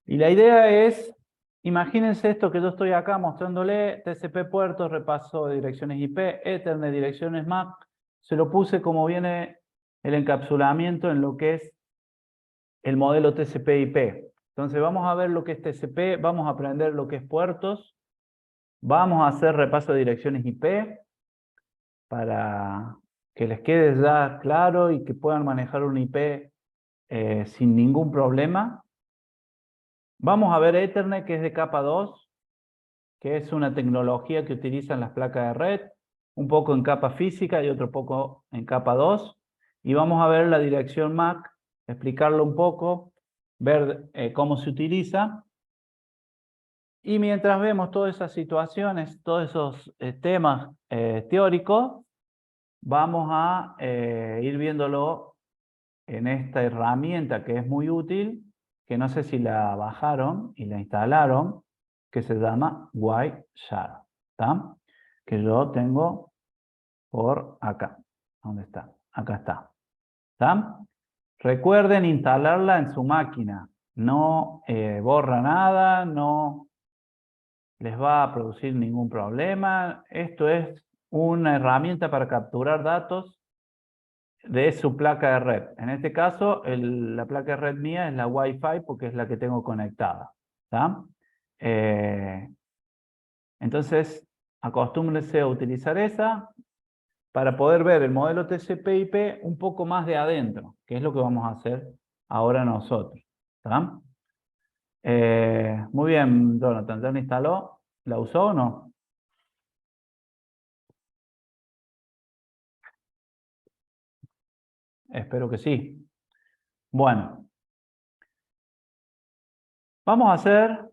Y la idea es, imagínense esto que yo estoy acá mostrándole, TCP puertos, repaso de direcciones IP, Ethernet, direcciones MAC. Se lo puse como viene el encapsulamiento en lo que es el modelo TCP/IP. Entonces vamos a ver lo que es TCP, vamos a aprender lo que es puertos, vamos a hacer repaso de direcciones IP para que les quede ya claro y que puedan manejar un IP sin ningún problema. Vamos a ver Ethernet, que es de capa 2, que es una tecnología que utilizan las placas de red, un poco en capa física y otro poco en capa 2. Y vamos a ver la dirección MAC, explicarlo un poco, ver cómo se utiliza. Y mientras vemos todas esas situaciones, todos esos temas teóricos, vamos a ir viéndolo en esta herramienta que es muy útil, que no sé si la bajaron y la instalaron, que se llama Wireshark, ¿está? Que yo tengo por acá. ¿Dónde está? Acá está. ¿Está? Recuerden instalarla en su máquina. No borra nada, no les va a producir ningún problema. Esto es una herramienta para capturar datos de su placa de red. En este caso, la placa de red mía es la Wi-Fi porque es la que tengo conectada. ¿Está? Entonces, acostúmbrense a utilizar esa para poder ver el modelo TCP/IP un poco más de adentro, que es lo que vamos a hacer ahora nosotros. ¿Está? Muy bien, Jonathan, ¿ya la instaló? ¿La usó o no? Espero que sí. Bueno, vamos a hacer,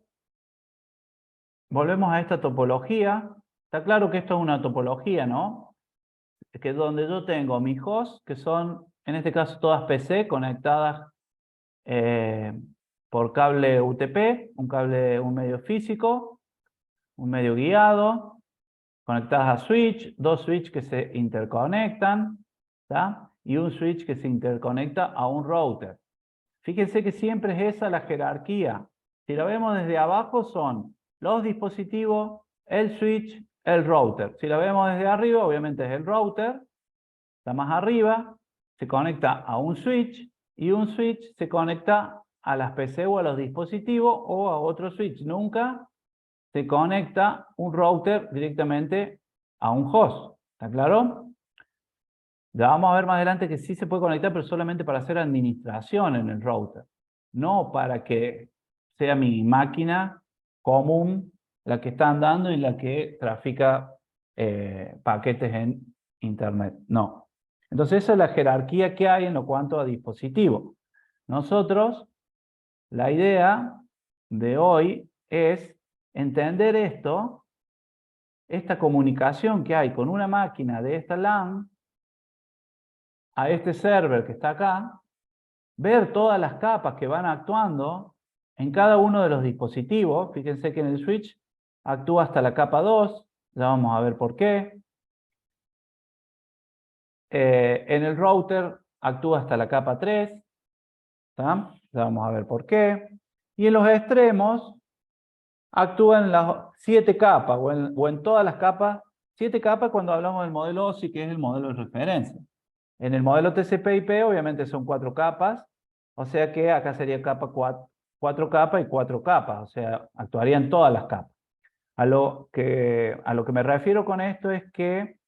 volvemos a esta topología. Está claro que esto es una topología, ¿no? Que es donde yo tengo mis hosts, que son, en este caso, todas PC conectadas por cable UTP, un medio físico, un medio guiado, conectadas a switch, dos switch que se interconectan, ¿tá? Y un switch que se interconecta a un router. Fíjense que siempre es esa la jerarquía. Si la vemos desde abajo son los dispositivos, el switch, el router. Si la vemos desde arriba, obviamente es el router, está más arriba, se conecta a un switch y un switch se conecta a las PC o a los dispositivos o a otro switch. Nunca se conecta un router directamente a un host. ¿Está claro? Ya vamos a ver más adelante que sí se puede conectar, pero solamente para hacer administración en el router. No para que sea mi máquina común la que está andando y la que trafica paquetes en Internet. No. Entonces esa es la jerarquía que hay en lo cuanto a dispositivos. Nosotros, la idea de hoy es entender esto, esta comunicación que hay con una máquina de esta LAN a este server que está acá, ver todas las capas que van actuando en cada uno de los dispositivos. Fíjense que en el switch actúa hasta la capa 2, ya vamos a ver por qué. En el router actúa hasta la capa 3, ¿tá? Ya vamos a ver por qué. Y en los extremos actúan las 7 capas, o en todas las capas, 7 capas cuando hablamos del modelo OSI, que es el modelo de referencia. En el modelo TCP/IP obviamente son 4 capas, o sea que acá sería capa 4 capas y 4 capas, o sea, actuarían todas las capas. A lo que me refiero con esto es que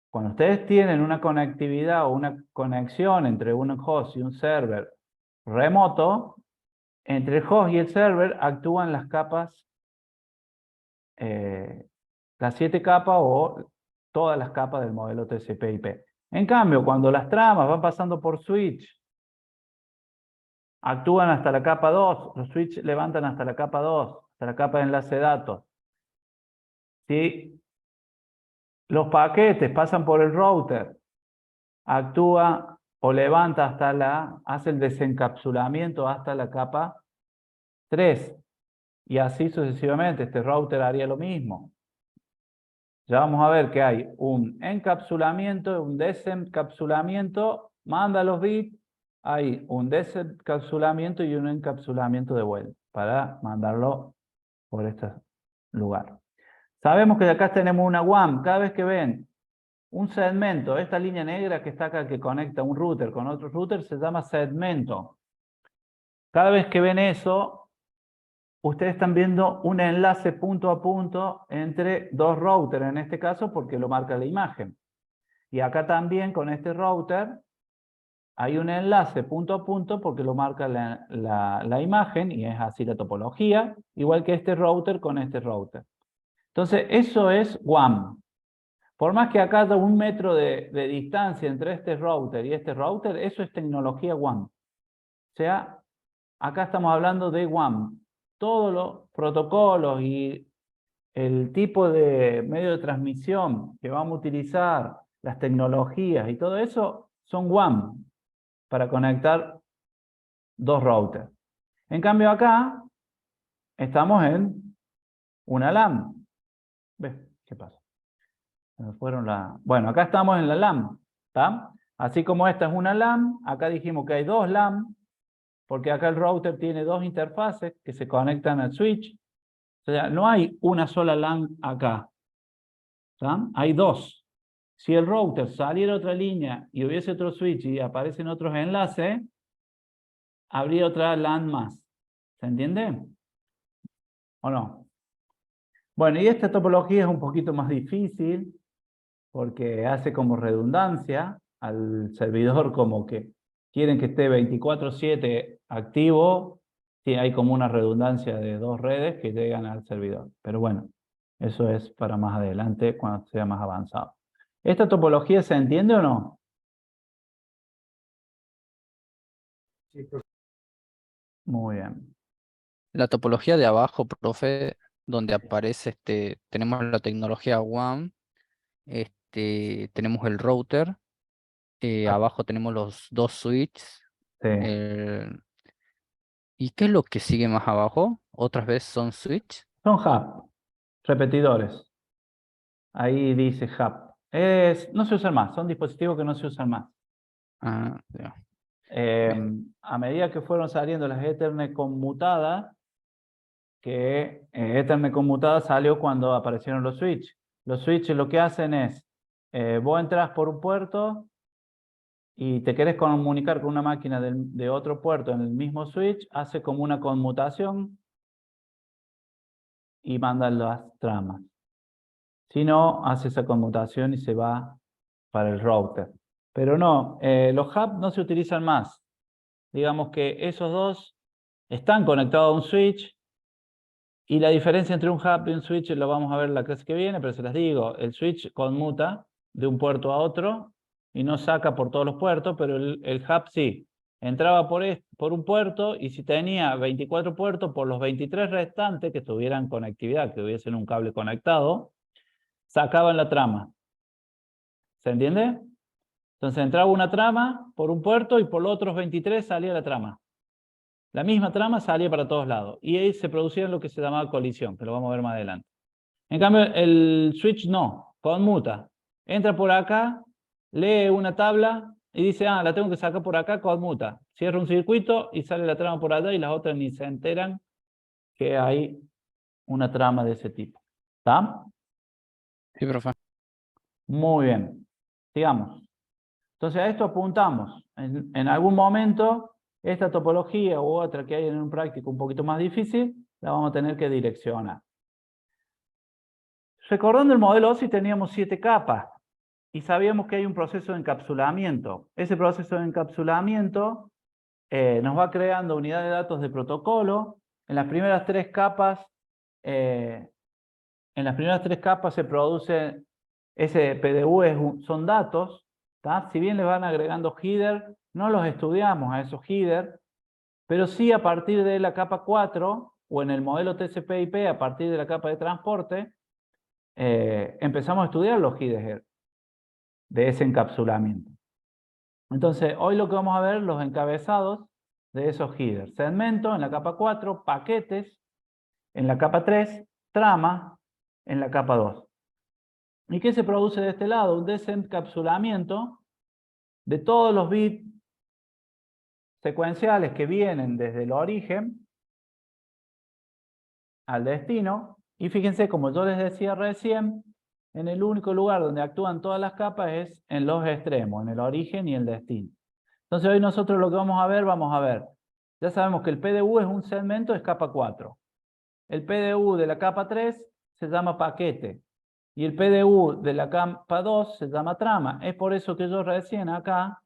cuando ustedes tienen una conectividad o una conexión entre un host y un server remoto, entre el host y el server actúan las capas, las 7 capas o todas las capas del modelo TCP/IP. En cambio, cuando las tramas van pasando por switch, actúan hasta la capa 2, los switches levantan hasta la capa 2, hasta la capa de enlace de datos. Si los paquetes pasan por el router, actúa o levanta hace el desencapsulamiento hasta la capa 3. Y así sucesivamente, este router haría lo mismo. Ya vamos a ver que hay un encapsulamiento, un desencapsulamiento, manda los bits, hay un desencapsulamiento y un encapsulamiento de vuelta para mandarlo por este lugar. Sabemos que acá tenemos una WAM. Cada vez que ven un segmento, esta línea negra que está acá que conecta un router con otro router se llama segmento. Cada vez que ven eso, ustedes están viendo un enlace punto a punto entre dos routers, en este caso porque lo marca la imagen. Y acá también con este router hay un enlace punto a punto porque lo marca la imagen y es así la topología, igual que este router con este router. Entonces, eso es WAM. Por más que acá haya 1 metro de distancia entre este router y este router, eso es tecnología WAM. O sea, acá estamos hablando de WAM. Todos los protocolos y el tipo de medio de transmisión que vamos a utilizar, las tecnologías y todo eso, son WAM para conectar dos routers. En cambio acá, estamos en una LAN. ¿Ves? ¿Qué pasa? Bueno, acá estamos en la LAN, ¿está? Así como esta es una LAN, acá dijimos que hay dos LAN, porque acá el router tiene dos interfaces que se conectan al switch. O sea, no hay una sola LAN acá, ¿está? Hay dos. Si el router saliera otra línea y hubiese otro switch y aparecen otros enlaces, habría otra LAN más. ¿Se entiende? ¿O no? Bueno, y esta topología es un poquito más difícil porque hace como redundancia al servidor, como que quieren que esté 24/7 activo, sí, hay como una redundancia de dos redes que llegan al servidor. Pero bueno, eso es para más adelante cuando sea más avanzado. ¿Esta topología se entiende o no? Sí, profe. Muy bien. La topología de abajo, profe, donde aparece tenemos la tecnología WAN, tenemos el router, Ah, abajo tenemos los dos switches. sí. el- ¿Y qué es lo que sigue más abajo? ¿Otras veces son switch? Son hub, repetidores. Ahí dice hub. No se usan más, son dispositivos que no se usan más. Ah, ya. Eh, Bien. a medida que fueron saliendo las Ethernet conmutadas, que Ethernet conmutada salió cuando aparecieron los switches. Los switches lo que hacen es, vos entras por un puerto y te querés comunicar con una máquina de otro puerto en el mismo switch, hace como una conmutación y manda las tramas. Si no, hace esa conmutación y se va para el router. Pero no, los hubs no se utilizan más. Digamos que esos dos están conectados a un switch y la diferencia entre un hub y un switch lo vamos a ver la clase que viene, pero se las digo, el switch conmuta de un puerto a otro y no saca por todos los puertos, pero el hub sí. Entraba por un puerto y si tenía 24 puertos, por los 23 restantes que tuvieran conectividad, que hubiesen un cable conectado, sacaban la trama. ¿Se entiende? Entonces entraba una trama por un puerto y por los otros 23 salía la trama. La misma trama salía para todos lados. Y ahí se producía lo que se llamaba colisión, que lo vamos a ver más adelante. En cambio, el switch no, conmuta. Entra por acá, lee una tabla y dice, ah, la tengo que sacar por acá, conmuta. Cierra un circuito y sale la trama por allá y las otras ni se enteran que hay una trama de ese tipo. ¿Está? Sí, profe. Muy bien. Sigamos. Entonces a esto apuntamos. En algún momento, esta topología u otra que hay en un práctico un poquito más difícil, la vamos a tener que direccionar. Recordando el modelo OSI teníamos 7 capas y sabíamos que hay un proceso de encapsulamiento. Ese proceso de encapsulamiento nos va creando unidades de datos de protocolo. En las primeras 3 capas, se produce ese PDU, son datos, ¿tá? Si bien le van agregando header, no los estudiamos a esos header, pero sí a partir de la capa 4 o en el modelo TCP/IP a partir de la capa de transporte, empezamos a estudiar los headers de ese encapsulamiento. Entonces, hoy lo que vamos a ver, los encabezados de esos headers. Segmento en la capa 4, paquetes en la capa 3, trama en la capa 2. ¿Y qué se produce de este lado? Un desencapsulamiento de todos los bits secuenciales que vienen desde el origen al destino. Y fíjense, como yo les decía recién, en el único lugar donde actúan todas las capas es en los extremos, en el origen y el destino. Entonces hoy nosotros lo que vamos a ver, ya sabemos que el PDU es un segmento, es capa 4. El PDU de la capa 3 se llama paquete. Y el PDU de la capa 2 se llama trama. Es por eso que yo recién acá,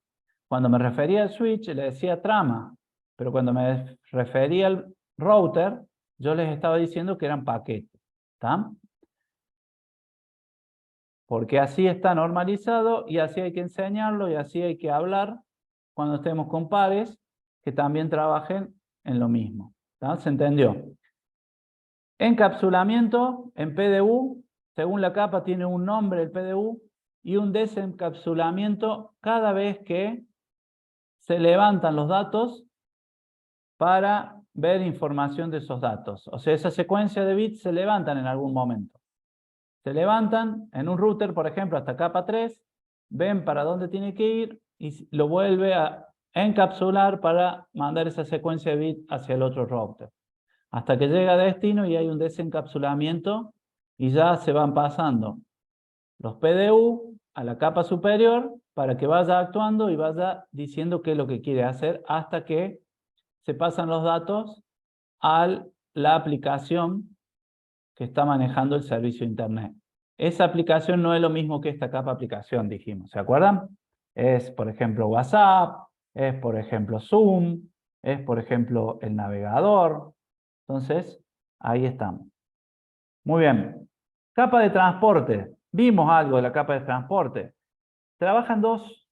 cuando me refería al switch, le decía trama. Pero cuando me refería al router, yo les estaba diciendo que eran paquetes. ¿Está? Porque así está normalizado y así hay que enseñarlo y así hay que hablar cuando estemos con pares que también trabajen en lo mismo. ¿Está? ¿Se entendió? Encapsulamiento en PDU, según la capa tiene un nombre el PDU y un desencapsulamiento cada vez que se levantan los datos para ver información de esos datos. O sea, esa secuencia de bits se levantan en algún momento. Se levantan en un router, por ejemplo, hasta capa 3, ven para dónde tiene que ir y lo vuelve a encapsular para mandar esa secuencia de bits hacia el otro router. Hasta que llega a destino y hay un desencapsulamiento y ya se van pasando los PDU a la capa superior para que vaya actuando y vaya diciendo qué es lo que quiere hacer hasta que se pasan los datos a la aplicación que está manejando el servicio Internet. Esa aplicación no es lo mismo que esta capa aplicación, dijimos. ¿Se acuerdan? Es, por ejemplo, WhatsApp, es, por ejemplo, Zoom, es, por ejemplo, el navegador. Entonces, ahí estamos. Muy bien. Capa de transporte. Vimos algo de la capa de transporte. Trabajan dos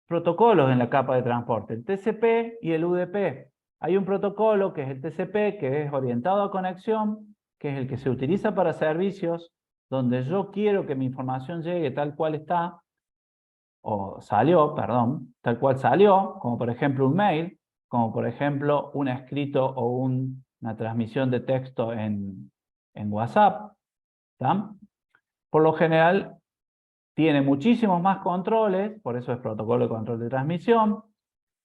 protocolos en la capa de transporte, el TCP y el UDP. Hay un protocolo que es el TCP, que es orientado a conexión, que es el que se utiliza para servicios, donde yo quiero que mi información llegue tal cual está, o salió, perdón, tal cual salió, como por ejemplo un mail, como por ejemplo un escrito o una transmisión de texto en WhatsApp. ¿Tá? Por lo general, tiene muchísimos más controles, por eso es protocolo de control de transmisión.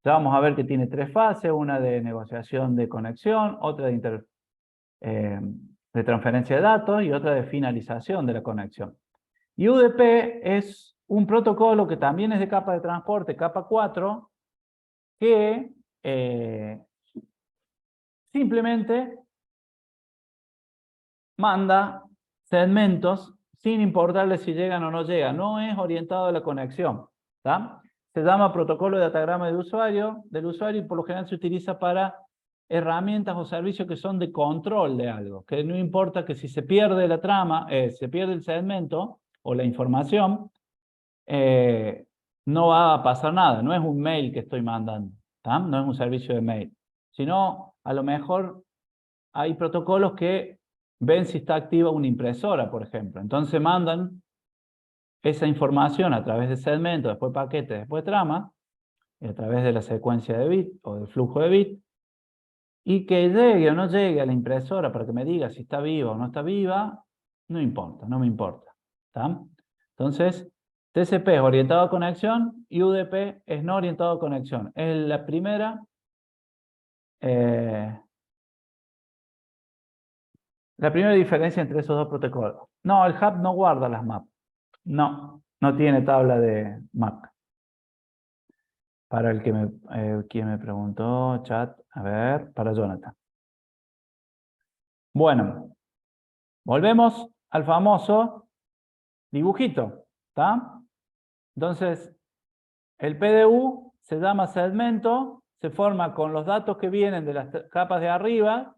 Ya vamos a ver que tiene tres fases, una de negociación de conexión, otra de transferencia de datos y otra de finalización de la conexión. Y UDP es un protocolo que también es de capa de transporte, capa 4, que simplemente manda segmentos sin importarle si llegan o no llegan. No es orientado a la conexión. ¿Tá? Se llama protocolo de datagrama del usuario y por lo general se utiliza para herramientas o servicios que son de control de algo. Que no importa que si se pierde la trama, se pierde el segmento o la información, no va a pasar nada. No es un mail que estoy mandando. ¿Tá? No es un servicio de mail. Sino, a lo mejor hay protocolos que ven si está activa una impresora, por ejemplo. Entonces mandan esa información a través de segmentos, después paquetes, después trama, y a través de la secuencia de bit o del flujo de bit, y que llegue o no llegue a la impresora para que me diga si está viva o no está viva, no importa, no me importa. ¿Tá? Entonces, TCP es orientado a conexión y UDP es no orientado a conexión. Es la primera... la primera diferencia entre esos dos protocolos. No, el hub no guarda las maps. No, no tiene tabla de MAC. Para el que quien me preguntó, chat, a ver, para Jonathan. Bueno, volvemos al famoso dibujito, ¿está? Entonces, el PDU se llama segmento, se forma con los datos que vienen de las capas de arriba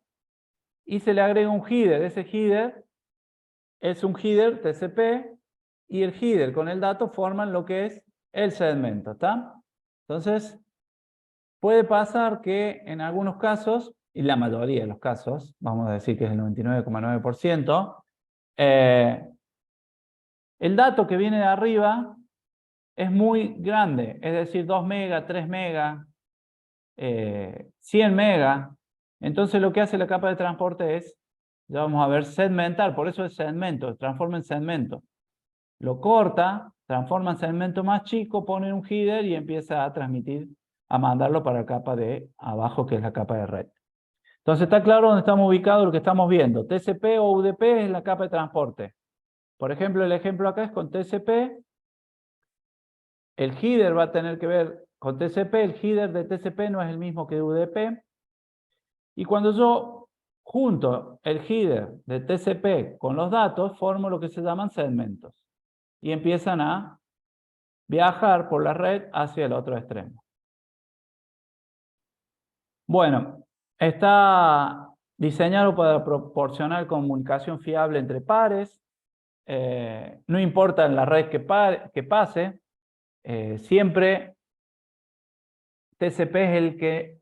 y se le agrega un header. Ese header es un header TCP y el header con el dato forman lo que es el segmento, ¿está? Entonces, puede pasar que en algunos casos, y la mayoría de los casos, vamos a decir que es el 99,9%, el dato que viene de arriba es muy grande, es decir, 2 megas, 3 megas, 100 megas. Entonces lo que hace la capa de transporte es, ya vamos a ver, segmentar, por eso es segmento, transforma en segmento. Lo corta, transforma en segmento más chico, pone un header y empieza a transmitir a mandarlo para la capa de abajo, que es la capa de red. Entonces está claro dónde estamos ubicados lo que estamos viendo. TCP o UDP es la capa de transporte. Por ejemplo, el ejemplo acá es con TCP. El header va a tener que ver con TCP. El header de TCP no es el mismo que de UDP. Y cuando yo junto el header de TCP con los datos, formo lo que se llaman segmentos. Y empiezan a viajar por la red hacia el otro extremo. Bueno, está diseñado para proporcionar comunicación fiable entre pares. No importa en la red que pase, siempre TCP es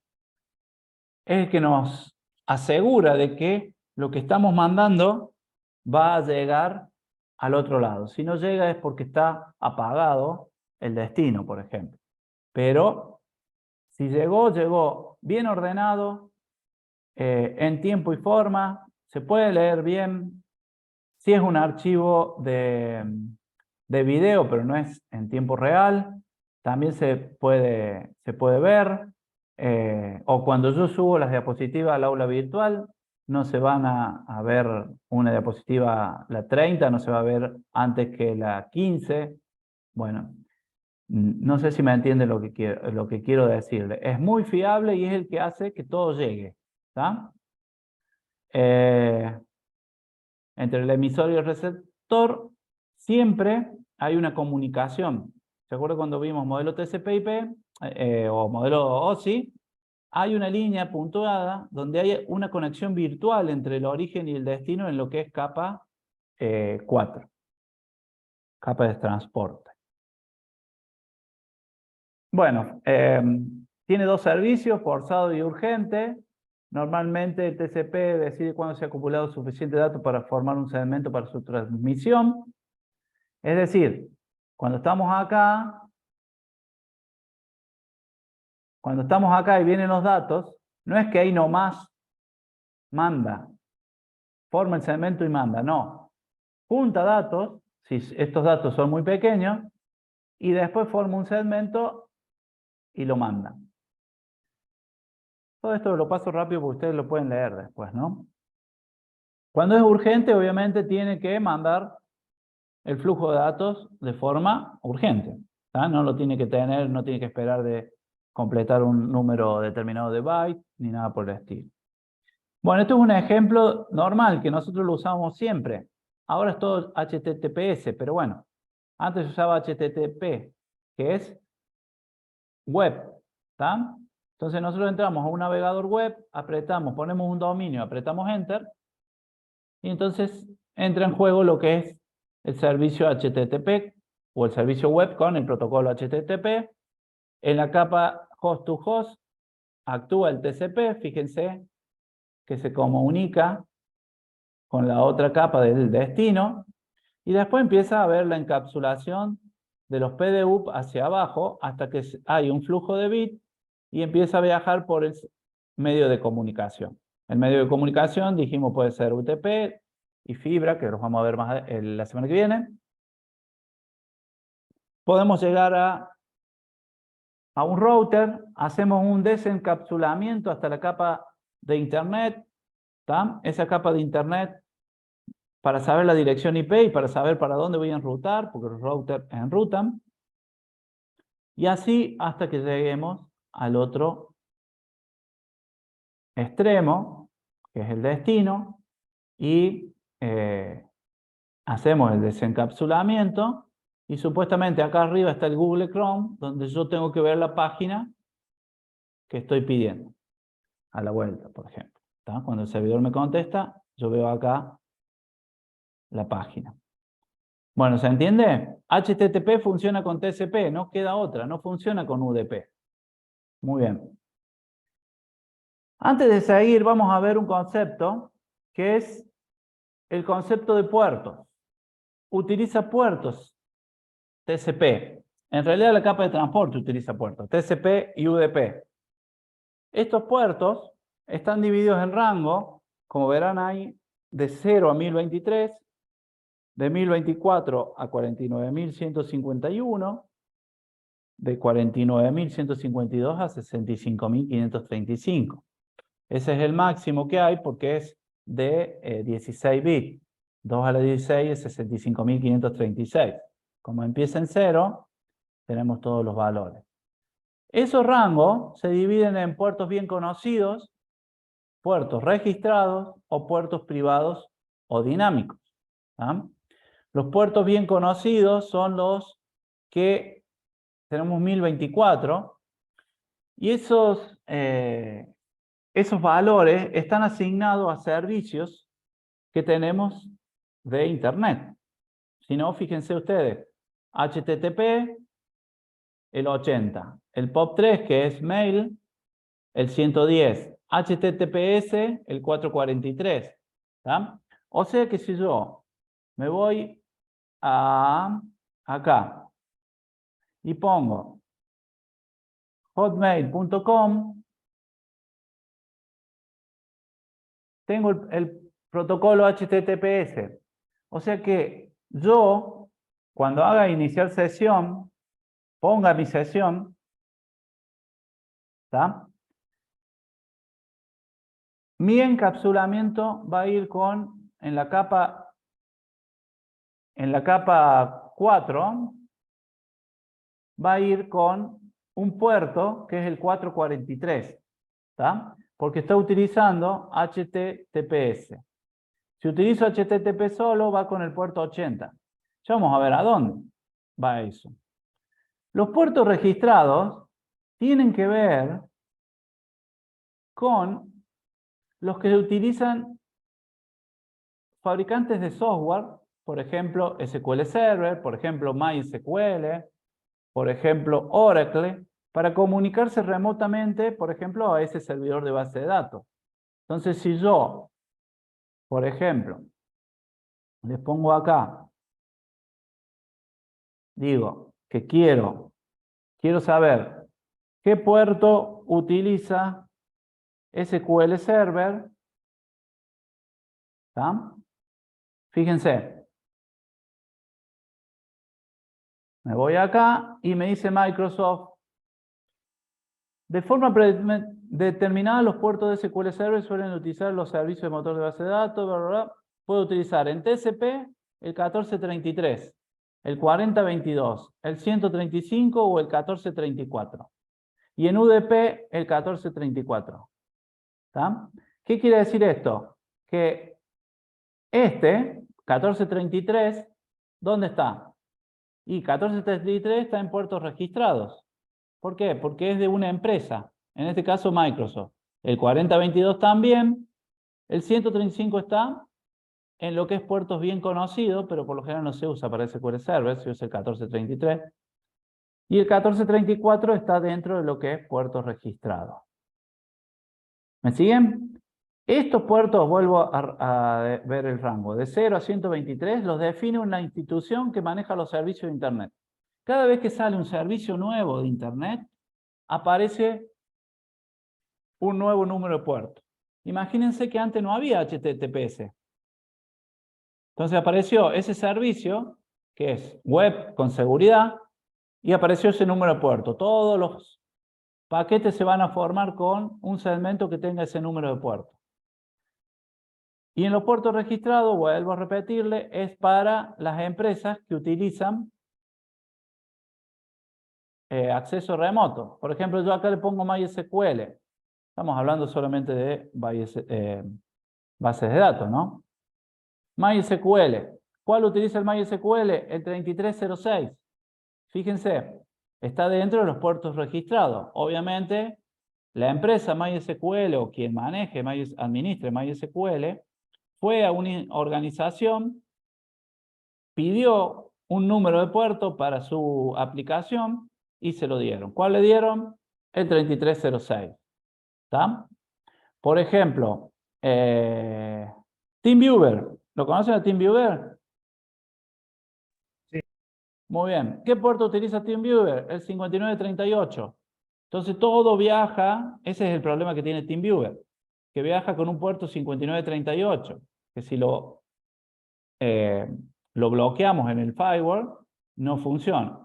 el que nos asegura de que lo que estamos mandando va a llegar al otro lado. Si no llega es porque está apagado el destino, por ejemplo. Pero si llegó, llegó bien ordenado, en tiempo y forma, se puede leer bien. Si es un archivo de video, pero no es en tiempo real, también se puede ver. O cuando yo subo las diapositivas al aula virtual, no se van a ver una diapositiva, la 30, no se va a ver antes que la 15. Bueno, no sé si me entiende lo que quiero decirle. Es muy fiable y es el que hace que todo llegue. ¿Está? Entre el emisor y el receptor siempre hay una comunicación. ¿Se acuerda cuando vimos modelo TCP/IP o modelo OSI? Hay una línea puntuada donde hay una conexión virtual entre el origen y el destino en lo que es capa 4, capa de transporte. Bueno, tiene dos servicios, forzado y urgente. Normalmente el TCP decide cuándo se ha acumulado suficiente datos para formar un segmento para su transmisión. Es decir, cuando estamos acá y vienen los datos, no es que ahí nomás manda, forma el segmento y manda, no. Junta datos, si estos datos son muy pequeños, y después forma un segmento y lo manda. Todo esto lo paso rápido porque ustedes lo pueden leer después, ¿no? Cuando es urgente, obviamente tiene que mandar el flujo de datos de forma urgente. ¿Tá? No lo tiene que tener, no tiene que esperar de completar un número determinado de bytes, ni nada por el estilo. Bueno, esto es un ejemplo normal que nosotros lo usamos siempre. Ahora es todo HTTPS, pero bueno, antes se usaba HTTP, que es web. ¿Tá? Entonces nosotros entramos a un navegador web, apretamos, ponemos un dominio, apretamos Enter, y entonces entra en juego lo que es el servicio HTTP o el servicio web con el protocolo HTTP. En la capa host to host actúa el TCP, fíjense que se comunica con la otra capa del destino y después empieza a ver la encapsulación de los PDUP hacia abajo hasta que hay un flujo de bits y empieza a viajar por el medio de comunicación. El medio de comunicación, dijimos, puede ser UTP y fibra, que los vamos a ver más la semana que viene. Podemos llegar a un router, hacemos un desencapsulamiento hasta la capa de Internet. ¿Tá? Esa capa de Internet, para saber la dirección IP y para saber para dónde voy a enrutar, porque los routers enrutan. Y así hasta que lleguemos al otro extremo, que es el destino, y hacemos el desencapsulamiento y supuestamente acá arriba está el Google Chrome, donde yo tengo que ver la página que estoy pidiendo, a la vuelta, por ejemplo. ¿Tá? Cuando el servidor me contesta, yo veo acá la página. Bueno, ¿se entiende? HTTP funciona con TCP, no queda otra, no funciona con UDP. Muy bien. Antes de seguir, vamos a ver un concepto que es el concepto de puertos. Utiliza puertos TCP. En realidad la capa de transporte utiliza puertos TCP y UDP. Estos puertos están divididos en rango, como verán ahí, de 0 a 1023, de 1024 a 49.151 de 49.152 a 65.535. Ese es el máximo que hay porque es de 16 bits. 2 a la 16 es 65.536. Como empieza en 0, tenemos todos los valores. Esos rangos se dividen en puertos bien conocidos, puertos registrados o puertos privados o dinámicos. ¿Ah? Los puertos bien conocidos son los que tenemos 1024 y esos valores están asignados a servicios que tenemos de Internet. Si no, fíjense ustedes, HTTP, el 80, el POP3, que es mail, el 110, HTTPS, el 443. ¿Tá? O sea que si yo me voy a acá y pongo hotmail.com, tengo el protocolo HTTPS. O sea que yo, cuando haga iniciar sesión, ponga mi sesión, ¿tá? Mi encapsulamiento va a ir en la capa 4, va a ir con un puerto que es el 443, ¿tá? Porque está utilizando HTTPS. Si utilizo HTTP solo, va con el puerto 80. Ya vamos a ver a dónde va eso. Los puertos registrados tienen que ver con los que utilizan fabricantes de software, por ejemplo, SQL Server, por ejemplo, MySQL, por ejemplo, Oracle, para comunicarse remotamente, por ejemplo, a ese servidor de base de datos. Entonces, si yo, por ejemplo, les pongo acá, digo que quiero saber qué puerto utiliza SQL Server, ¿tá? Fíjense, me voy acá y me dice Microsoft, de forma determinada los puertos de SQL Server suelen utilizar los servicios de motor de base de datos, bla, bla, bla. Puedo utilizar en TCP el 1433, el 4022, el 135 o el 1434. Y en UDP el 1434. ¿Tá? ¿Qué quiere decir esto? Que este, 1433, ¿dónde está? Y 1433 está en puertos registrados. ¿Por qué? Porque es de una empresa, en este caso Microsoft. El 4022 también. El 135 está en lo que es puertos bien conocidos, pero por lo general no se usa para SQL Server, se usa el 1433. Y el 1434 está dentro de lo que es puertos registrados. ¿Me siguen? Estos puertos, vuelvo a ver el rango, de 0 a 123 los define una institución que maneja los servicios de Internet. Cada vez que sale un servicio nuevo de Internet, aparece un nuevo número de puerto. Imagínense que antes no había HTTPS. Entonces apareció ese servicio, que es web con seguridad, y apareció ese número de puerto. Todos los paquetes se van a formar con un segmento que tenga ese número de puerto. Y en los puertos registrados, vuelvo a repetirle, es para las empresas que utilizan acceso remoto. Por ejemplo, yo acá le pongo MySQL. Estamos hablando solamente de bases de datos, ¿no? MySQL. ¿Cuál utiliza el MySQL? El 3306. Fíjense, está dentro de los puertos registrados. Obviamente, la empresa MySQL o quien administre MySQL fue a una organización, pidió un número de puerto para su aplicación y se lo dieron. ¿Cuál le dieron? El 3306. ¿Está? Por ejemplo, TeamViewer. ¿Lo conocen a TeamViewer? Sí. Muy bien. ¿Qué puerto utiliza TeamViewer? El 5938. Entonces todo viaja, ese es el problema que tiene TeamViewer, que viaja con un puerto 5938, que si lo bloqueamos en el firewall, no funciona.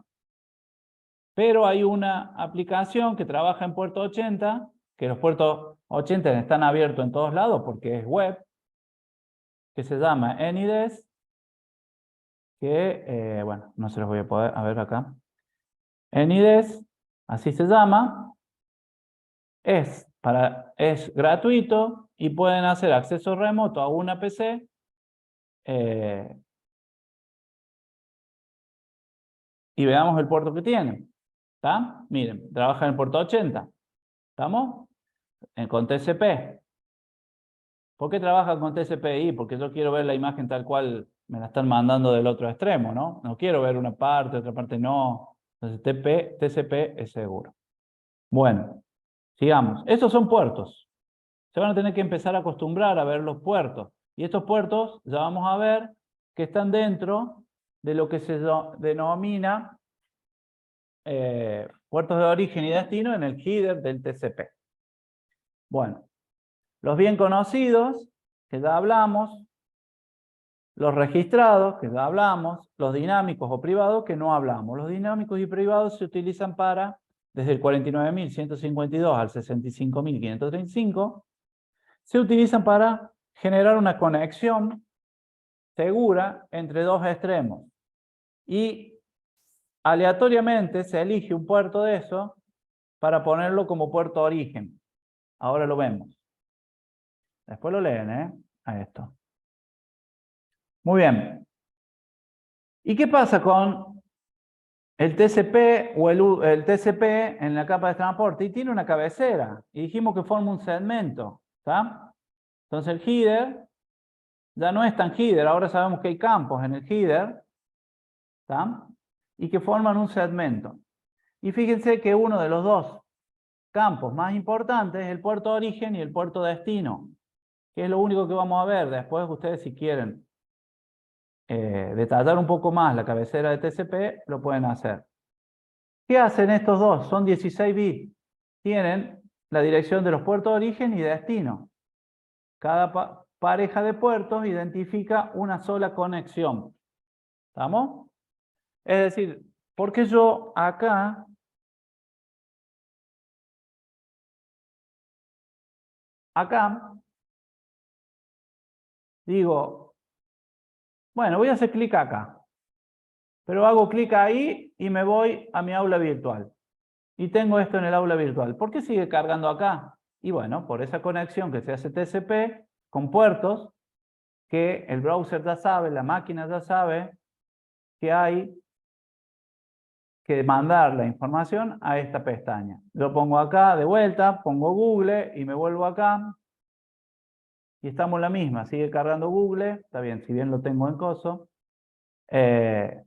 Pero hay una aplicación que trabaja en puerto 80, que los puertos 80 están abiertos en todos lados porque es web, que se llama AnyDesk, que, bueno, no se los voy a poder, a ver acá. AnyDesk, así se llama, es gratuito y pueden hacer acceso remoto a una PC y veamos el puerto que tienen. ¿Está? Miren, trabaja en el puerto 80. ¿Estamos? Con TCP. ¿Por qué trabajan con TCP/IP? Porque yo quiero ver la imagen tal cual me la están mandando del otro extremo, ¿no? No quiero ver una parte, otra parte no. Entonces TCP es seguro. Bueno, sigamos. Estos son puertos. Se van a tener que empezar a acostumbrar a ver los puertos. Y estos puertos ya vamos a ver que están dentro de lo que se denomina puertos de origen y destino en el header del TCP. Bueno, los bien conocidos, que ya hablamos, los registrados, que ya hablamos, los dinámicos o privados, que no hablamos. Los dinámicos y privados se utilizan para, desde el 49.152 al 65.535, se utilizan para generar una conexión segura entre dos extremos. Y aleatoriamente se elige un puerto de eso para ponerlo como puerto origen. Ahora lo vemos. Después lo leen, a esto. Muy bien. ¿Y qué pasa con el TCP o el TCP en la capa de transporte? Y tiene una cabecera. Y dijimos que forma un segmento. ¿Está? Entonces el header ya no es tan header. Ahora sabemos que hay campos en el header. ¿Está? Y que forman un segmento. Y fíjense que uno de los dos campos más importantes es el puerto de origen y el puerto de destino, que es lo único que vamos a ver. Después ustedes, si quieren detallar un poco más la cabecera de TCP, lo pueden hacer. ¿Qué hacen estos dos? Son 16 bits. Tienen la dirección de los puertos de origen y de destino. Cada pareja de puertos identifica una sola conexión. ¿Estamos? Es decir, porque yo acá digo, bueno, voy a hacer clic acá. Pero hago clic ahí y me voy a mi aula virtual. Y tengo esto en el aula virtual. ¿Por qué sigue cargando acá? Y bueno, por esa conexión que se hace TCP con puertos que el browser ya sabe, la máquina ya sabe que hay que mandar la información a esta pestaña. Lo pongo acá de vuelta, pongo Google y me vuelvo acá. Y estamos en la misma, sigue cargando Google. Está bien, si bien lo tengo en coso. ¿Está?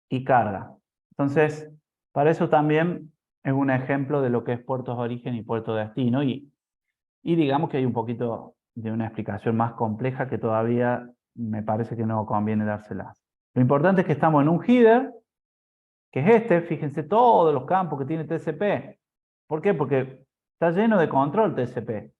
Y carga. Entonces, para eso también es un ejemplo de lo que es puertos de origen y puertos de destino. Y digamos que hay un poquito de una explicación más compleja que todavía me parece que no conviene dárselas. Lo importante es que estamos en un header, que es este. Fíjense todos los campos que tiene TCP. ¿Por qué? Porque está lleno de control TCP.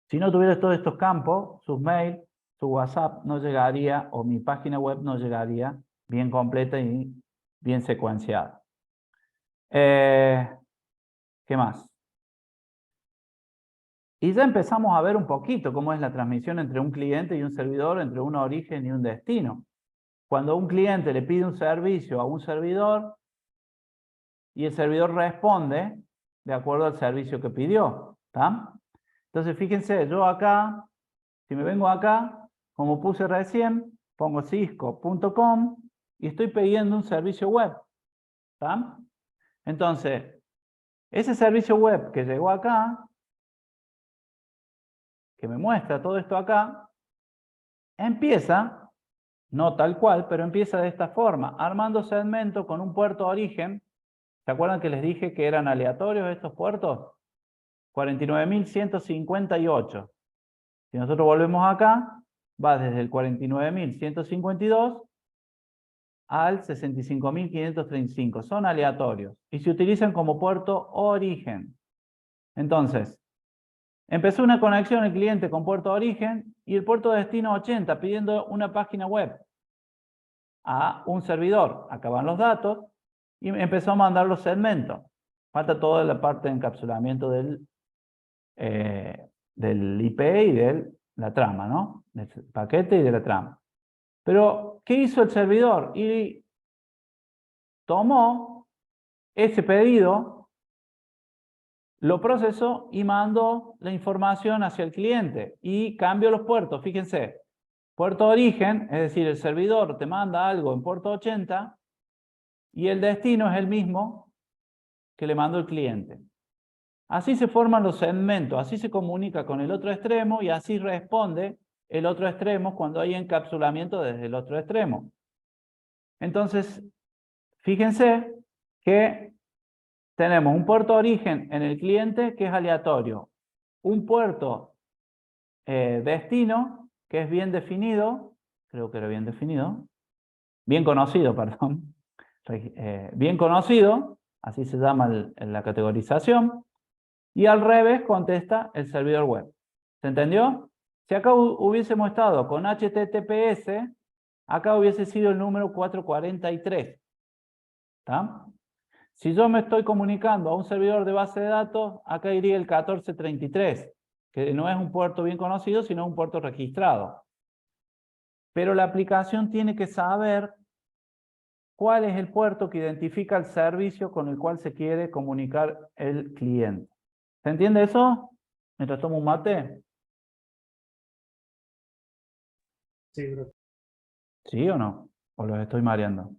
Si no tuviera todos estos campos, sus mails, su WhatsApp no llegaría, o mi página web no llegaría bien completa y bien secuenciada. ¿Qué más? Y ya empezamos a ver un poquito cómo es la transmisión entre un cliente y un servidor, entre un origen y un destino. Cuando un cliente le pide un servicio a un servidor y el servidor responde de acuerdo al servicio que pidió. ¿Está? Entonces fíjense, yo acá, si me vengo acá, como puse recién, pongo cisco.com y estoy pidiendo un servicio web. ¿Está? Entonces, ese servicio web que llegó acá, que me muestra todo esto acá, empieza, no tal cual, pero empieza de esta forma, armando segmento con un puerto de origen. ¿Se acuerdan que les dije que eran aleatorios estos puertos? 49.158. Si nosotros volvemos acá, va desde el 49.152 al 65.535. Son aleatorios y se utilizan como puerto origen. Entonces, empezó una conexión el cliente con puerto de origen y el puerto de destino 80 pidiendo una página web. a un servidor. Acá van los datos y empezó a mandar los segmentos. Falta toda la parte de encapsulamiento del IP y de la trama, ¿no? Del paquete y de la trama. Pero, ¿qué hizo el servidor? Y tomó ese pedido, lo procesó y mandó la información hacia el cliente y cambió los puertos. Fíjense, puerto de origen, es decir, el servidor te manda algo en puerto 80 y el destino es el mismo que le mandó el cliente. Así se forman los segmentos, así se comunica con el otro extremo y así responde el otro extremo cuando hay encapsulamiento desde el otro extremo. Entonces, fíjense que tenemos un puerto de origen en el cliente que es aleatorio, un puerto destino que es bien definido, creo que era bien definido, bien conocido, perdón, bien conocido, así se llama la categorización, y al revés contesta el servidor web. ¿Se entendió? Si acá hubiésemos estado con HTTPS, acá hubiese sido el número 443. ¿Está? Si yo me estoy comunicando a un servidor de base de datos, acá iría el 1433, que no es un puerto bien conocido, sino un puerto registrado. Pero la aplicación tiene que saber cuál es el puerto que identifica el servicio con el cual se quiere comunicar el cliente. ¿Se entiende eso? Mientras tomo un mate. Sí, bro. ¿Sí o no? ¿O los estoy mareando?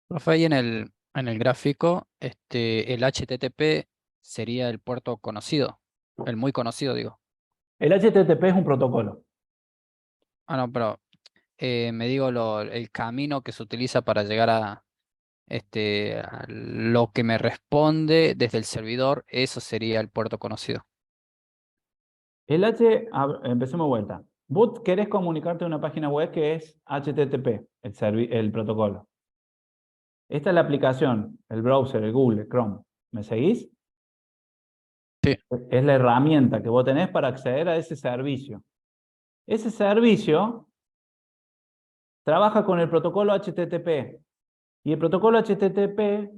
Profe, ahí en el gráfico, el HTTP sería el puerto conocido, el muy conocido, digo. El HTTP es un protocolo. Ah, no, pero me digo el camino que se utiliza para llegar a lo que me responde desde el servidor, eso sería el puerto conocido. Empecemos de vuelta. Vos querés comunicarte a una página web que es HTTP, el protocolo. Esta es la aplicación, el browser, el Google, el Chrome. ¿Me seguís? Sí. Es la herramienta que vos tenés para acceder a ese servicio. Ese servicio trabaja con el protocolo HTTP. Y el protocolo HTTP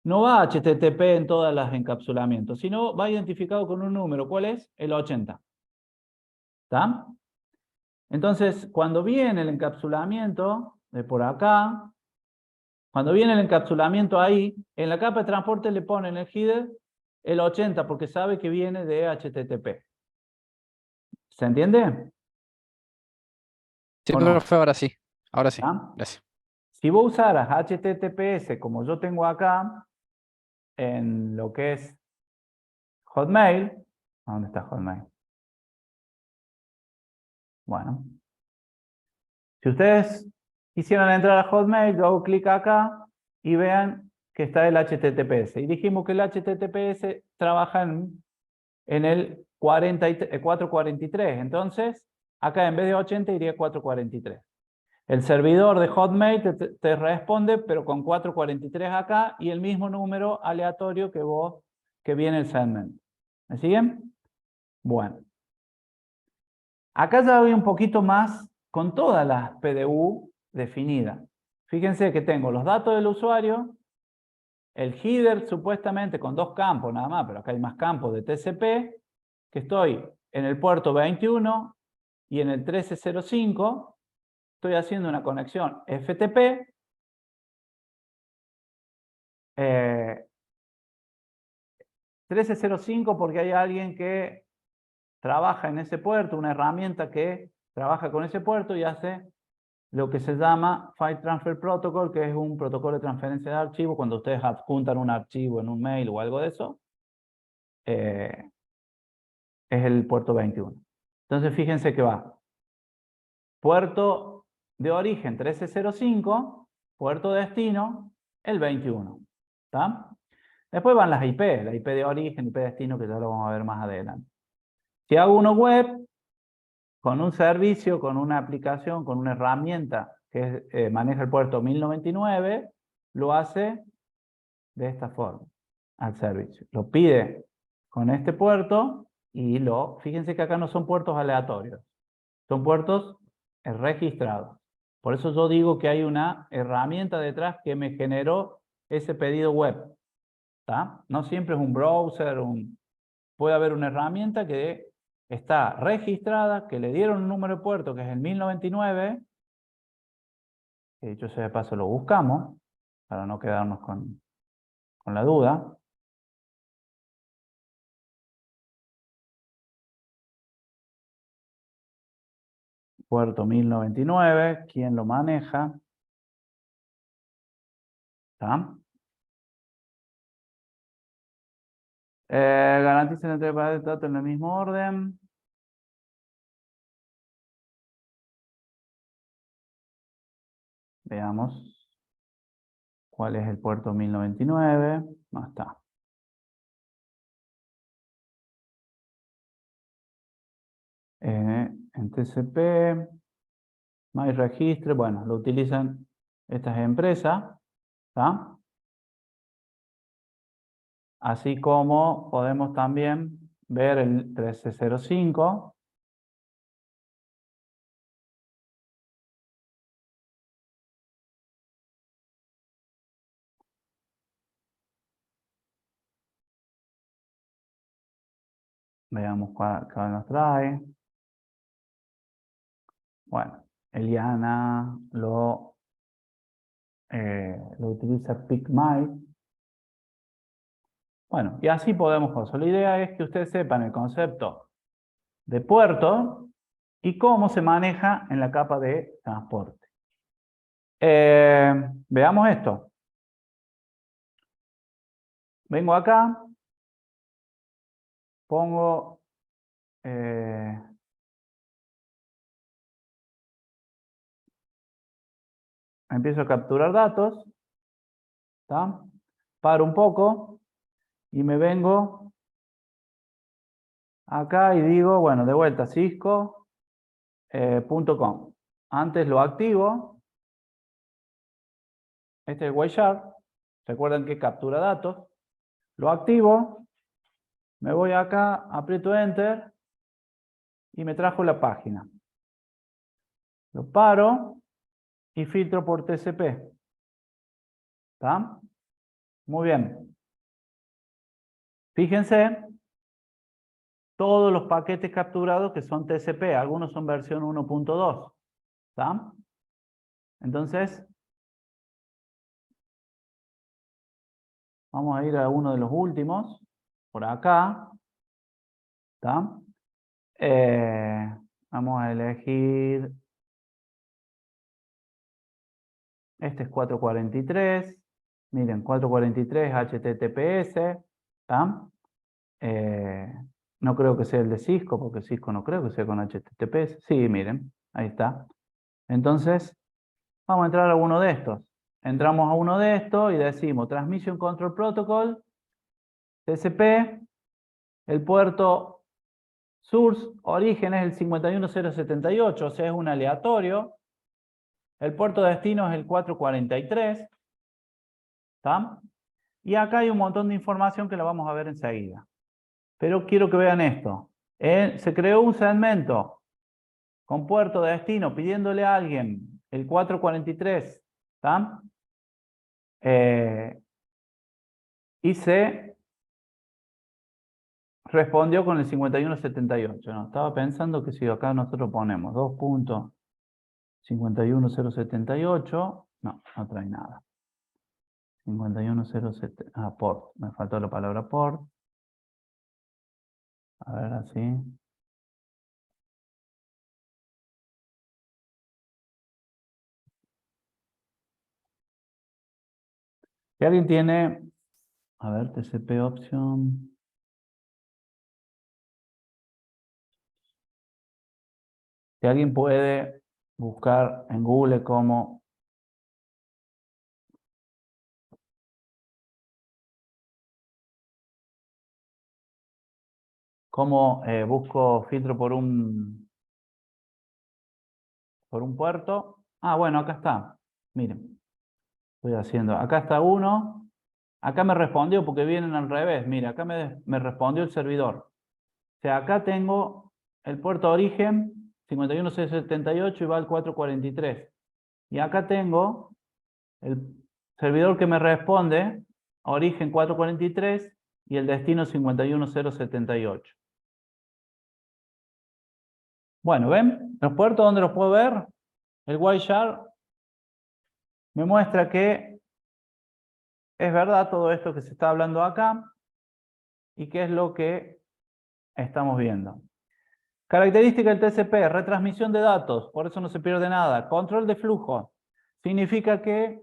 no va a HTTP en todos los encapsulamientos, sino va identificado con un número. ¿Cuál es? El 80. ¿Está? Entonces, cuando viene el encapsulamiento de por acá, cuando viene el encapsulamiento ahí, en la capa de transporte le ponen el header el 80 porque sabe que viene de HTTP. ¿Se entiende? Sí, ¿O no? profe, ahora sí. Ahora sí. ¿Ah? Gracias. Si vos usaras HTTPS como yo tengo acá, en lo que es Hotmail, ¿dónde está Hotmail? Bueno, si ustedes quisieran entrar a Hotmail, yo hago clic acá y vean que está el HTTPS. Y dijimos que el HTTPS trabaja en el 443. Entonces, acá en vez de 80 iría 443. El servidor de Hotmail te responde, pero con 443 acá y el mismo número aleatorio que viene el segmento. ¿Me siguen? Bueno. Acá ya voy un poquito más con todas las PDU definidas. Fíjense que tengo los datos del usuario, el header supuestamente con 2 campos nada más, pero acá hay más campos de TCP, que estoy en el puerto 21 y en el 1305 estoy haciendo una conexión FTP 1305 porque hay alguien que trabaja en ese puerto, una herramienta que trabaja con ese puerto y hace lo que se llama File Transfer Protocol, que es un protocolo de transferencia de archivo. Cuando ustedes adjuntan un archivo en un mail o algo de eso, es el puerto 21. Entonces fíjense que va puerto de origen 1305, puerto de destino el 21. ¿Está? Después van las IP, la IP de origen, IP de destino, que ya lo vamos a ver más adelante. Si hago uno web, con un servicio, con una aplicación, con una herramienta que maneja el puerto 1099, lo hace de esta forma al servicio. Lo pide con este puerto y fíjense que acá no son puertos aleatorios, son puertos registrados. Por eso yo digo que hay una herramienta detrás que me generó ese pedido web. ¿Tá? No siempre es un browser, puede haber una herramienta que está registrada, que le dieron un número de puerto que es el 1099, que dicho sea de paso lo buscamos, para no quedarnos con la duda. Puerto 1099, ¿quién lo maneja? ¿Tá? Garantiza la entrega de datos en el mismo orden. Veamos cuál es el puerto 1099. No está. En TCP, MyRegistre, bueno, lo utilizan estas empresas, ¿tá? Así como podemos también ver el 1305. Veamos cuál nos trae. Bueno, Eliana lo utiliza PicMy. Bueno, y así podemos cosas. La idea es que ustedes sepan el concepto de puerto y cómo se maneja en la capa de transporte. Veamos esto. Vengo acá, pongo empiezo a capturar datos, ¿tá? Paro un poco y me vengo acá y digo, bueno, de vuelta cisco.com. Antes lo activo. Este es el Wireshark. Recuerden que captura datos. Lo activo. Me voy acá, aprieto Enter y me trajo la página. Lo paro y filtro por TCP. ¿Está? Muy bien. Fíjense todos los paquetes capturados que son TCP. Algunos son versión 1.2. ¿Está? Entonces, vamos a ir a uno de los últimos. Por acá. ¿Está? Vamos a elegir. Este es 443. Miren, 443 HTTPS. ¿Está? No creo que sea el de Cisco, porque Cisco no creo que sea con HTTPS. Sí, miren, ahí está. Entonces, vamos a entrar a uno de estos. Entramos a uno de estos y decimos Transmission Control Protocol, TCP, el puerto source, origen es el 51078, o sea, es un aleatorio. El puerto destino es el 443. ¿Está? Y acá hay un montón de información que la vamos a ver enseguida. Pero quiero que vean esto. Se creó un segmento con puerto de destino pidiéndole a alguien el 443. ¿Está? Y se respondió con el 5178. No, estaba pensando que si acá nosotros ponemos 2.51078, no trae nada. 5107, port. Me faltó la palabra port. A ver, así. Si alguien tiene, a ver, TCP option. Si alguien puede buscar en Google cómo busco filtro por un puerto. Bueno, acá está. Miren, estoy haciendo. Acá está uno. Acá me respondió porque vienen al revés. Mira, acá me respondió el servidor. O sea, acá tengo el puerto origen 51678 y va al 443. Y acá tengo el servidor que me responde, origen 443 y el destino 51078. Bueno, ¿ven? Los puertos donde los puedo ver, el Wireshark me muestra que es verdad todo esto que se está hablando acá y qué es lo que estamos viendo. Característica del TCP, retransmisión de datos, por eso no se pierde nada. Control de flujo, significa que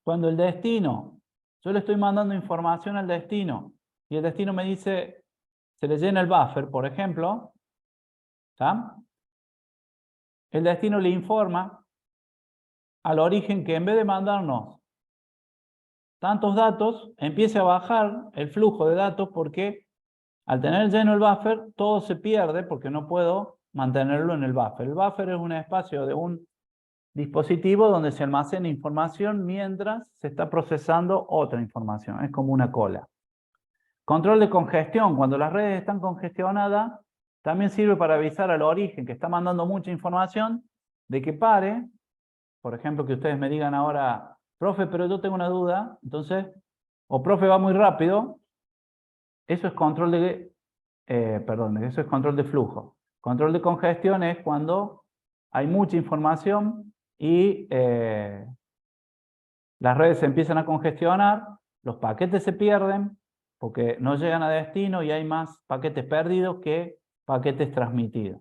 cuando el destino, yo le estoy mandando información al destino y el destino me dice, se le llena el buffer, por ejemplo, ¿tá? El destino le informa al origen que en vez de mandarnos tantos datos, empiece a bajar el flujo de datos porque al tener lleno el buffer, todo se pierde porque no puedo mantenerlo en el buffer. El buffer es un espacio de un dispositivo donde se almacena información mientras se está procesando otra información. Es como una cola. Control de congestión. Cuando las redes están congestionadas, también sirve para avisar al origen que está mandando mucha información de que pare. Por ejemplo, que ustedes me digan ahora, profe, pero yo tengo una duda. Entonces, o profe va muy rápido. Eso es control de, eso es control de flujo. Control de congestión es cuando hay mucha información y las redes se empiezan a congestionar, los paquetes se pierden porque no llegan a destino y hay más paquetes perdidos que paquetes transmitidos.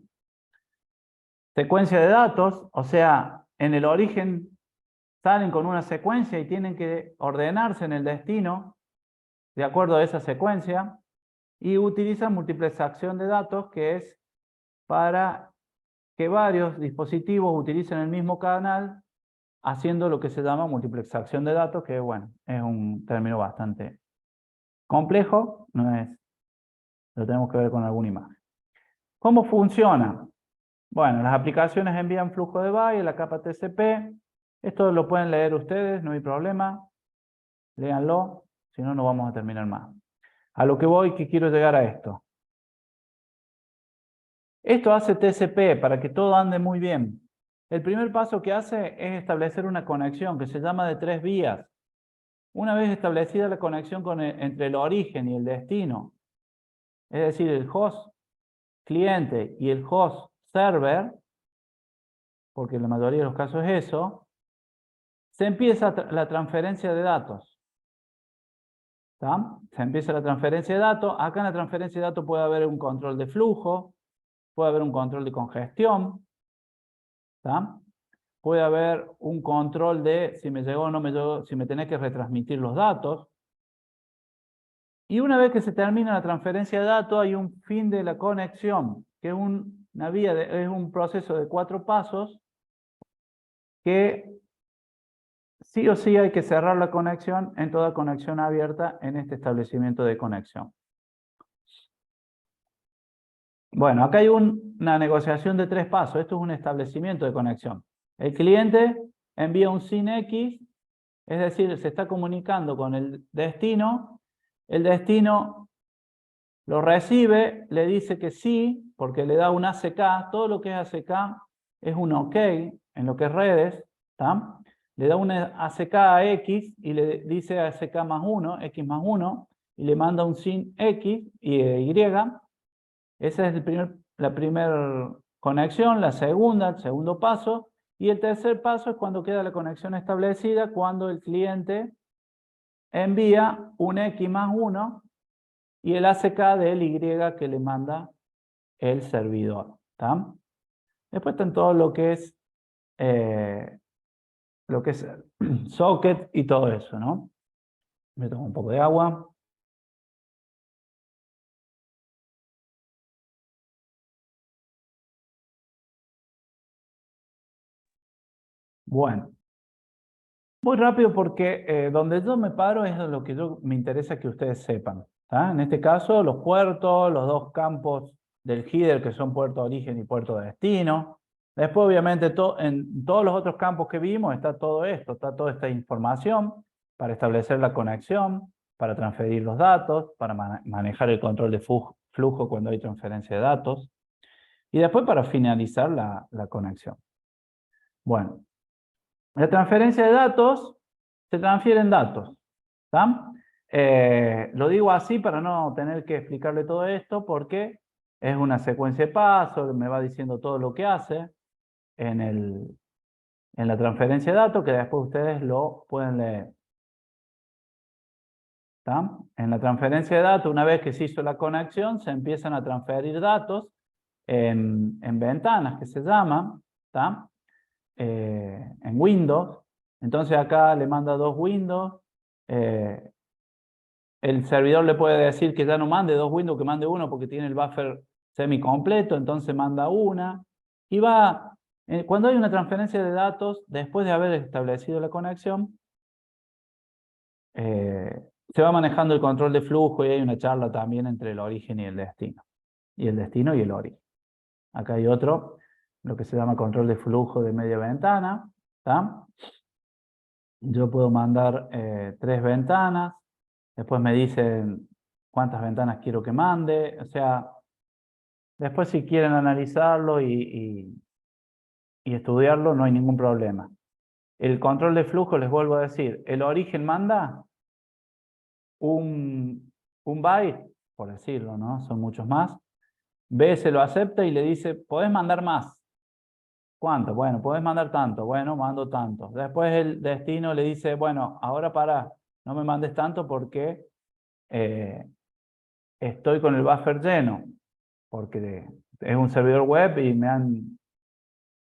Secuencia de datos, o sea, en el origen salen con una secuencia y tienen que ordenarse en el destino de acuerdo a esa secuencia y utilizan multiplexación de datos, que es para que varios dispositivos utilicen el mismo canal haciendo lo que se llama multiplexación de datos, que bueno, es un término bastante complejo, no es, lo tenemos que ver con alguna imagen. ¿Cómo funciona? Bueno, las aplicaciones envían flujo de bytes a la capa TCP. Esto lo pueden leer ustedes, no hay problema. Léanlo, si no, no vamos a terminar más. A lo que voy, que quiero llegar a esto. Esto hace TCP para que todo ande muy bien. El primer paso que hace es establecer una conexión que se llama de 3 vías. Una vez establecida la conexión entre el origen y el destino, es decir, el host cliente y el host server, porque en la mayoría de los casos es eso, se empieza la transferencia de datos. ¿Tá? Se empieza la transferencia de datos. Acá en la transferencia de datos puede haber un control de flujo, puede haber un control de congestión, ¿tá? Puede haber un control de si me llegó o no me llegó, si me tenés que retransmitir los datos. Y una vez que se termina la transferencia de datos, hay un fin de la conexión, que es una vía, es un proceso de 4 pasos que sí o sí hay que cerrar la conexión en toda conexión abierta en este establecimiento de conexión. Bueno, acá hay una negociación de 3 pasos. Esto es un establecimiento de conexión. El cliente envía un SYN X, es decir, se está comunicando con el destino destino lo recibe, le dice que sí, porque le da un ACK. Todo lo que es ACK es un OK en lo que es redes, ¿tá? Le da un ACK a X y le dice ACK más 1, X más 1, y le manda un SYN X y Y. Esa es la primera conexión, la segunda, el segundo paso, y el tercer paso es cuando queda la conexión establecida, cuando el cliente envía un X más 1 y el ACK del Y que le manda el servidor. ¿Tá? Después está en todo lo que es socket y todo eso, ¿no? Me tomo un poco de agua. Bueno. Muy rápido porque donde yo me paro es lo que me interesa que ustedes sepan. ¿Tá? En este caso, los puertos, los 2 campos del header que son puerto de origen y puerto de destino. Después, obviamente, en todos los otros campos que vimos está todo esto, está toda esta información para establecer la conexión, para transferir los datos, para manejar el control de flujo cuando hay transferencia de datos y después para finalizar la conexión. Bueno. La transferencia de datos, se transfieren datos. ¿Está? Lo digo así para no tener que explicarle todo esto porque es una secuencia de pasos, me va diciendo todo lo que hace en la transferencia de datos que después ustedes lo pueden leer. ¿Está? En la transferencia de datos, una vez que se hizo la conexión, se empiezan a transferir datos en ventanas que se llaman, ¿está? En Windows. Entonces acá le manda 2 Windows. El servidor le puede decir que ya no mande 2 Windows, que mande uno porque tiene el buffer semi-completo, entonces manda una. Y va, cuando hay una transferencia de datos, después de haber establecido la conexión, se va manejando el control de flujo y hay una charla también entre el origen y el destino. Y el destino y el origen. Acá hay otro, lo que se llama control de flujo de media ventana. ¿Está? Yo puedo mandar 3 ventanas. Después me dicen cuántas ventanas quiero que mande. O sea, después si quieren analizarlo y estudiarlo, no hay ningún problema. El control de flujo, les vuelvo a decir, el origen manda un byte, por decirlo, ¿no? Son muchos más. B se lo acepta y le dice, podés mandar más. ¿Cuánto? Bueno, podés mandar tanto. Bueno, mando tanto. Después el destino le dice, bueno, ahora para, no me mandes tanto porque estoy con el buffer lleno, porque es un servidor web y me han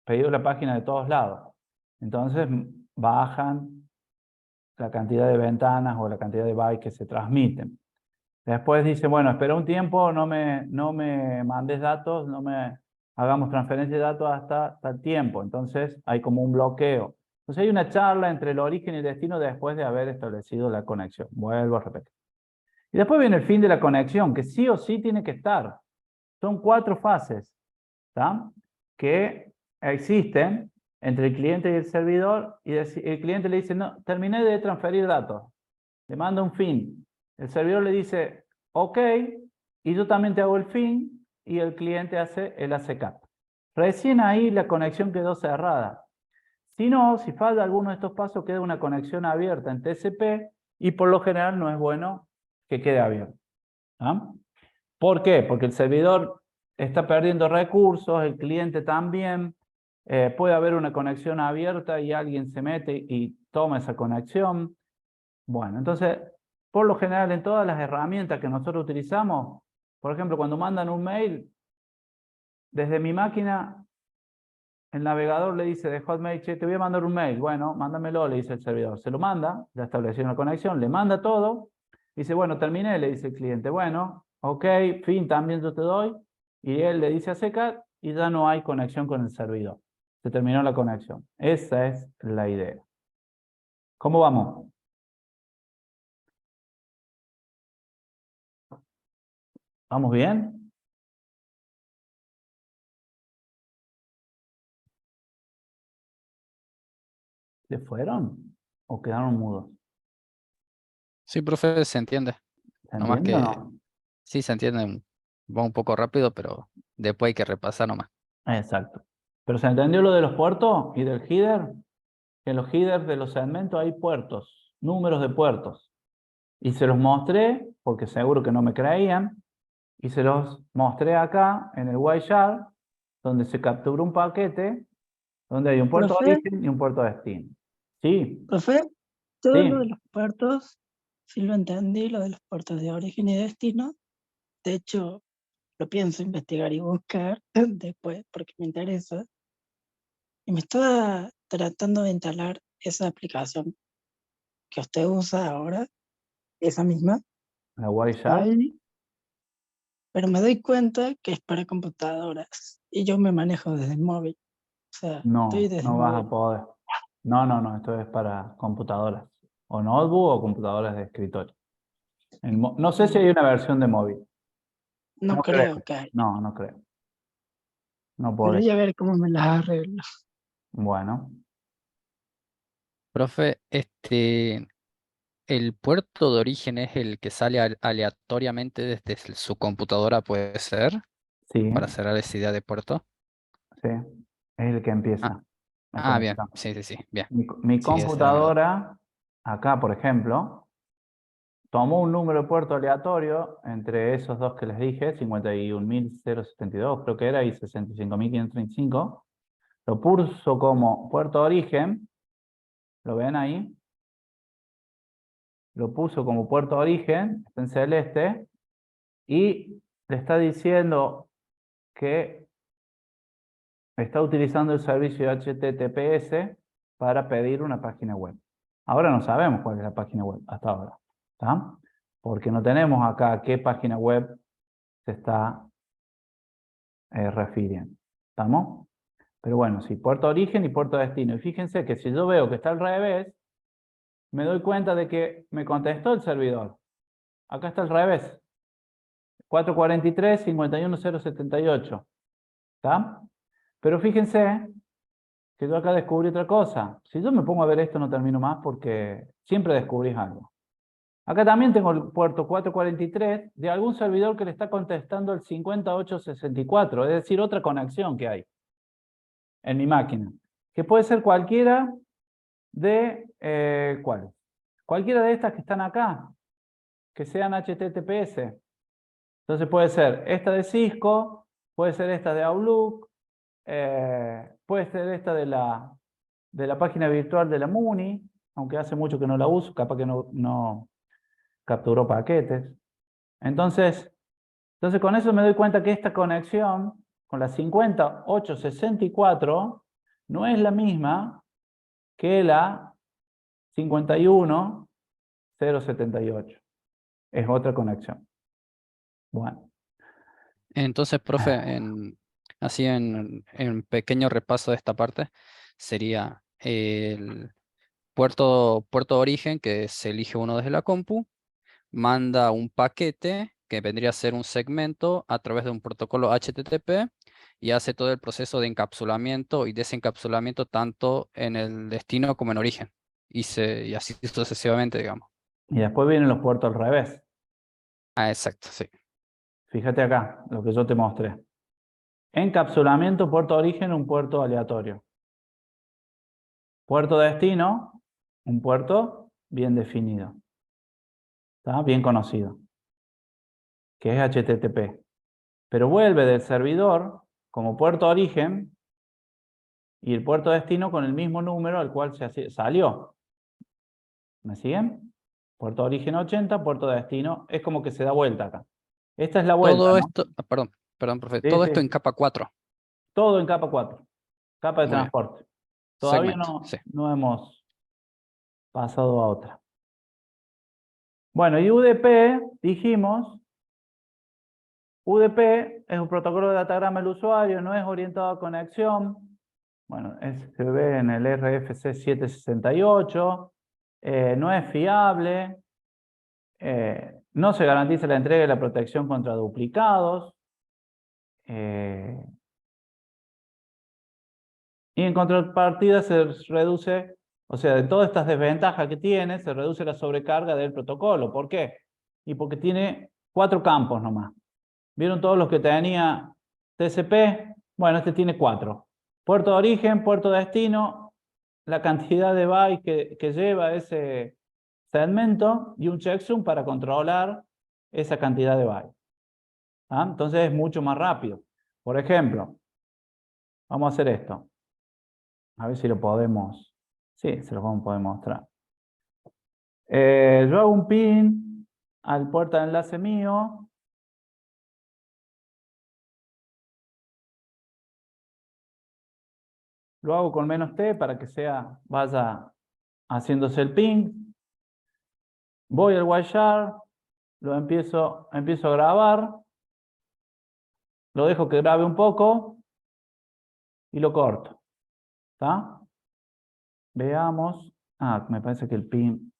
pedido la página de todos lados. Entonces bajan la cantidad de ventanas o la cantidad de bytes que se transmiten. Después dice, bueno, espera un tiempo, no me mandes datos, no me hagamos transferencia de datos hasta tal tiempo. Entonces hay como un bloqueo. Entonces hay una charla entre el origen y el destino después de haber establecido la conexión. Vuelvo a repetir. Y después viene el fin de la conexión, que sí o sí tiene que estar. Son 4 fases, ¿tá? Que existen entre el cliente y el servidor, y el cliente le dice, no, terminé de transferir datos, le manda un fin. El servidor le dice, ok, y yo también te hago el fin, y el cliente hace el ACK. Recién ahí la conexión quedó cerrada. Si no, si falla alguno de estos pasos, queda una conexión abierta en TCP, y por lo general no es bueno que quede abierto. ¿Ah? ¿Por qué? Porque el servidor está perdiendo recursos, el cliente también, puede haber una conexión abierta y alguien se mete y toma esa conexión. Bueno, entonces, por lo general en todas las herramientas que nosotros utilizamos, por ejemplo, cuando mandan un mail, desde mi máquina, el navegador le dice de Hotmail, che, te voy a mandar un mail. Bueno, mándamelo, le dice el servidor. Se lo manda, ya estableció una conexión, le manda todo. Dice, bueno, terminé, le dice el cliente. Bueno, ok, fin, también yo te doy. Y él le dice a SECAT y ya no hay conexión con el servidor. Se terminó la conexión. Esa es la idea. ¿Cómo vamos? ¿Vamos bien? ¿Se fueron? ¿O quedaron mudos? Sí, profe, se entiende. ¿Se Nomás entiende o que no? sí se entiende, va un poco rápido, pero después hay que repasar nomás. Exacto. ¿Pero se entendió lo de los puertos y del header? En los headers de los segmentos hay puertos, números de puertos. Y se los mostré, porque seguro que no me creían, y se los mostré acá en el Wireshark, donde se capturó un paquete, donde hay un puerto de Profe, origen y un puerto de destino. Sí, profe, todo lo de sí, los puertos, sí lo entendí, lo de los puertos de origen y destino. De hecho, lo pienso investigar y buscar después porque me interesa. Y me estaba tratando de instalar esa aplicación que usted usa ahora, esa misma, la Wireshark. ahí, pero me doy cuenta que es para computadoras y yo me manejo desde el móvil. O sea, estoy No, desde el no vas a móvil. poder. No, esto es para computadoras. O notebook o computadoras de escritorio. No sé si hay una versión de móvil. No No creo. creo que haya, No creo. No pero podés. ya ver cómo me las arreglo. Bueno. Profe, el puerto de origen es el que sale aleatoriamente desde su computadora, ¿puede ser? Sí, Para cerrar esa idea de puerto. sí, es el que Ah, empieza. la Ah, bien. conexión. Sí, sí, sí. Bien. Mi Sí, esa era mi duda. computadora, acá por ejemplo, tomó un número de puerto aleatorio entre esos dos que les dije, 51.072 creo que era, y 65.535. Lo puso como puerto de origen, ¿lo ven ahí? Lo puso como puerto de origen, está en celeste, y le está diciendo que está utilizando el servicio de HTTPS para pedir una página web. Ahora no sabemos cuál es la página web hasta ahora, ¿está? Porque no tenemos acá a qué página web se está refiriendo. ¿Estamos? Pero bueno, sí, puerto de origen y puerto de destino. Y fíjense que si yo veo que está al revés, me doy cuenta de que me contestó el servidor. Acá está al revés. 443-51078. ¿Está? Pero fíjense que yo acá descubrí otra cosa. Si yo me pongo a ver esto no termino más porque siempre descubrís algo. Acá también tengo el puerto 443 de algún servidor que le está contestando el 5864, es decir, otra conexión que hay en mi máquina, que puede ser cualquiera de, ¿cuáles? Cualquiera de estas que están acá, que sean HTTPS. Entonces puede ser esta de Cisco, puede ser esta de Outlook, puede ser esta de la página virtual de la MUNI, aunque hace mucho que no la uso, capaz que no capturó paquetes. Entonces con eso me doy cuenta que esta conexión con la 50864 no es la misma que la 51078. Es otra conexión. Bueno. Entonces, profe, así en pequeño repaso de esta parte, sería el puerto de origen, que se elige uno desde la compu, manda un paquete, que vendría a ser un segmento, a través de un protocolo HTTP, y hace todo el proceso de encapsulamiento y desencapsulamiento tanto en el destino como en origen. Y así sucesivamente, digamos. Y después vienen los puertos al revés. Ah, exacto, sí. Fíjate acá, lo que yo te mostré. Encapsulamiento, puerto de origen, un puerto aleatorio. Puerto de destino, un puerto bien definido. ¿Está? Bien conocido. Que es HTTP. Pero vuelve del servidor como puerto de origen y el puerto de destino con el mismo número al cual salió. ¿Me siguen? Puerto de origen 80, puerto de destino. Es como que se da vuelta acá. Esta es la vuelta, Todo ¿no? esto, perdón, profe, Sí, todo sí. esto en capa 4. Todo en capa 4. Capa de Muy bien. transporte. Todavía Segmento, sí. no hemos pasado a otra. Bueno, y UDP, dijimos, UDP es un protocolo de datagrama del usuario, no es orientado a conexión. Bueno, se ve en el RFC 768. No es fiable. No se garantiza la entrega y la protección contra duplicados. Y en contrapartida se reduce, o sea, de todas estas desventajas que tiene, se reduce la sobrecarga del protocolo. ¿Por qué? Y porque tiene 4 campos nomás. ¿Vieron todos los que tenía TCP? Bueno, este tiene 4. Puerto de origen, puerto de destino, la cantidad de bytes que lleva ese segmento y un checksum para controlar esa cantidad de bytes. ¿Ah? Entonces es mucho más rápido. Por ejemplo, vamos a hacer esto. A ver si lo podemos. Sí, se lo vamos a poder mostrar. Yo hago un pin al puerto de enlace mío. Lo hago con -T para que vaya haciéndose el ping. Voy al Wireshark, lo empiezo a grabar. Lo dejo que grabe un poco y lo corto. ¿Está? Veamos. Ah, me parece que el pin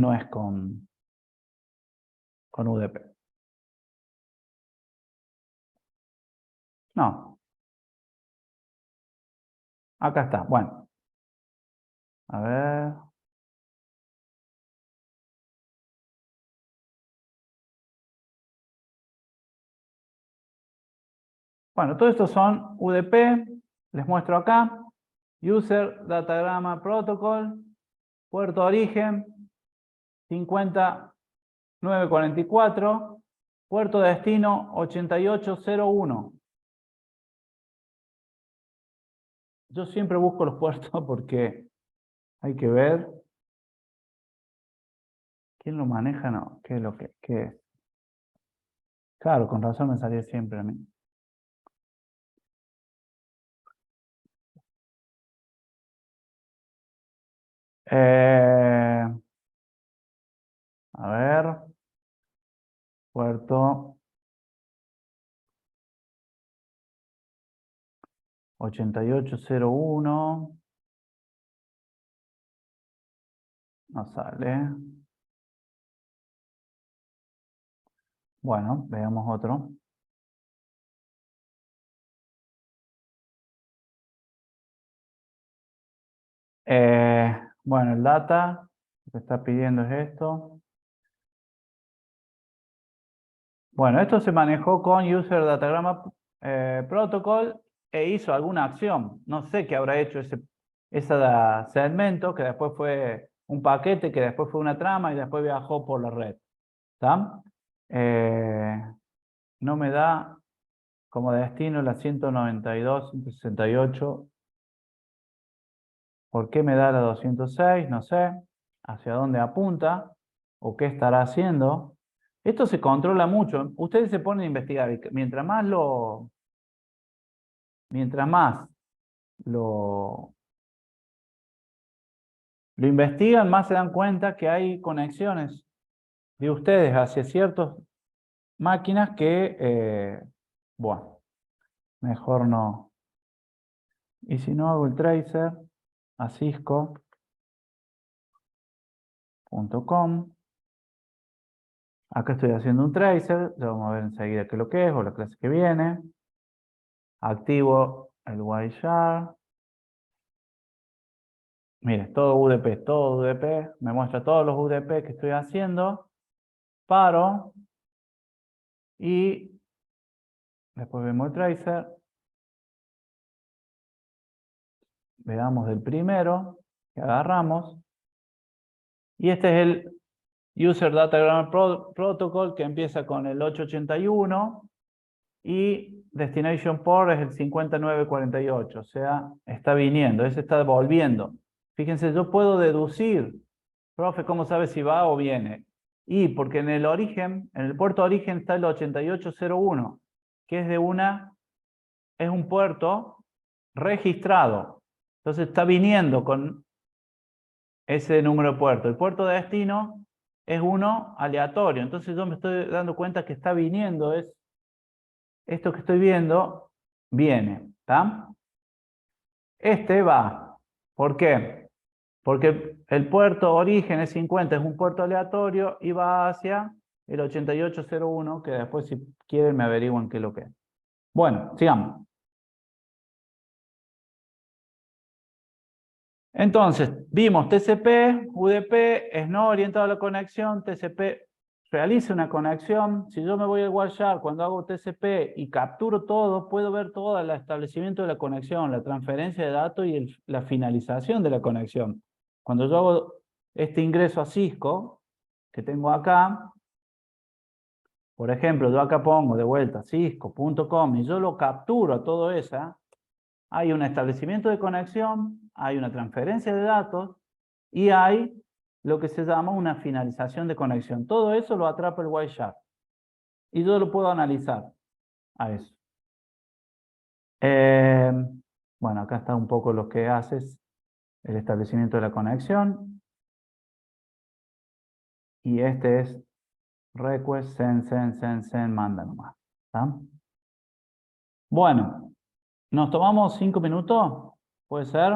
no es con UDP. No. Acá está. Bueno. A ver. Bueno, todo esto son UDP. les muestro acá. User Datagram Protocol, puerto origen 50944, puerto destino 8801. Yo siempre busco los puertos porque hay que ver quién lo maneja, no, qué es lo que es. Claro, con razón me salía siempre a mí. A ver, puerto 8801. No sale. Bueno, veamos otro. Bueno, el data lo que está pidiendo es esto. Bueno, esto se manejó con User Datagram Protocol e hizo alguna acción. No sé qué habrá hecho ese segmento, que después fue un paquete, que después fue una trama y después viajó por la red. ¿Está? No me da como destino la 192, 168. ¿Por qué me da la 206? No sé. ¿Hacia dónde apunta? ¿O qué estará haciendo? Esto se controla mucho. Ustedes se ponen a investigar. Y mientras más lo investigan, más se dan cuenta que hay conexiones de ustedes hacia ciertas máquinas que, bueno, mejor no. Y si no hago el tracer a cisco.com. Acá estoy haciendo un tracer, ya vamos a ver enseguida qué es lo que es, o la clase que viene. Activo el Wireshark. Mire, todo UDP, me muestra todos los UDP que estoy haciendo. Paro. Y después vemos el tracer. Veamos del primero que agarramos. Y este es el User Datagram Protocol que empieza con el 881 y Destination Port es el 5948, o sea, está viniendo, ese está volviendo. Fíjense, yo puedo deducir, profe, ¿cómo sabe si va o viene? Y porque en el origen, en el puerto origen está el 8801, que es es un puerto registrado. Entonces está viniendo con ese número de puerto. El puerto de destino es uno aleatorio. Entonces yo me estoy dando cuenta que está viniendo, es esto que estoy viendo, viene. ¿Está? Este va. ¿Por qué? Porque el puerto origen es 50, es un puerto aleatorio y va hacia el 8801, que después si quieren me averiguan qué es lo que es. Bueno, sigamos. Entonces, vimos TCP, UDP, es no orientado a la conexión, TCP realiza una conexión. Si yo me voy al Wireshark cuando hago TCP y capturo todo, puedo ver todo el establecimiento de la conexión, la transferencia de datos y la finalización de la conexión. Cuando yo hago este ingreso a Cisco, que tengo acá, por ejemplo, yo acá pongo de vuelta cisco.com y yo lo capturo a todo eso, hay un establecimiento de conexión, hay una transferencia de datos y hay lo que se llama una finalización de conexión. Todo eso lo atrapa el Wireshark y yo lo puedo analizar a eso. Bueno, acá está un poco lo que haces, el establecimiento de la conexión. Y este es request, send, manda nomás. ¿Está? Bueno, ¿nos tomamos 5 minutos? ¿Puede ser?